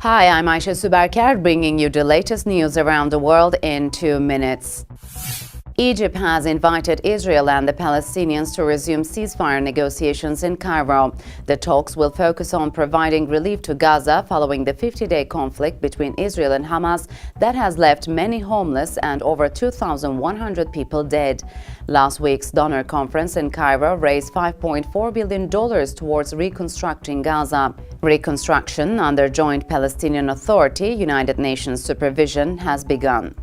Hi, I'm Ayşe Süberker, bringing you the latest news around the world in 2 minutes. Egypt has invited Israel and the Palestinians to resume ceasefire negotiations in Cairo. The talks will focus on providing relief to Gaza following the 50-day conflict between Israel and Hamas that has left many homeless and over 2,100 people dead. Last week's donor conference in Cairo raised $5.4 billion towards reconstructing Gaza. Reconstruction under Joint Palestinian Authority, United Nations supervision has begun.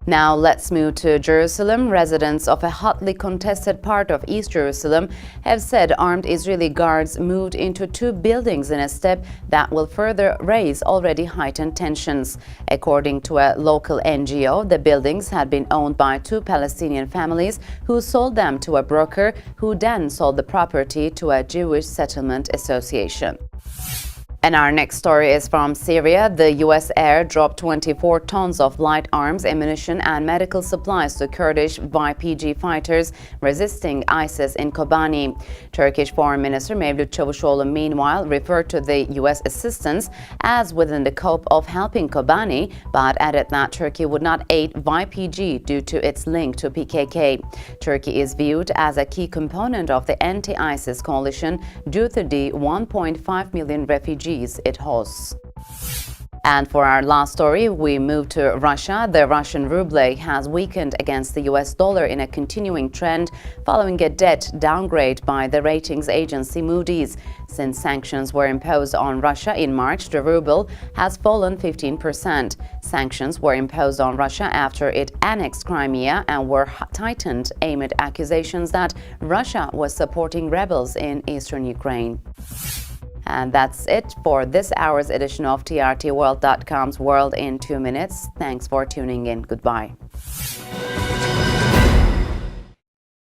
Now let's move to Jerusalem. Residents of a hotly contested part of East Jerusalem have said armed Israeli guards moved into two buildings in a step that will further raise already heightened tensions. According to a local NGO, the buildings had been owned by two Palestinian families who sold them to a broker who then sold the property to a Jewish settlement association. And our next story is from Syria. The U.S. air dropped 24 tons of light arms, ammunition and medical supplies to Kurdish YPG fighters resisting ISIS in Kobani. Turkish Foreign Minister Mevlut Çavuşoğlu meanwhile referred to the U.S. assistance as within the scope of helping Kobani, but added that Turkey would not aid YPG due to its link to PKK. Turkey is viewed as a key component of the anti-ISIS coalition due to the 1.5 million refugees it hosts. And for our last story, we move to Russia. The Russian ruble has weakened against the US dollar in a continuing trend following a debt downgrade by the ratings agency Moody's. Since sanctions were imposed on Russia in March, the ruble has fallen 15%. Sanctions were imposed on Russia after it annexed Crimea and were tightened amid accusations that Russia was supporting rebels in eastern Ukraine. And that's it for this hour's edition of TRTworld.com's World in 2 Minutes. Thanks for tuning in. Goodbye.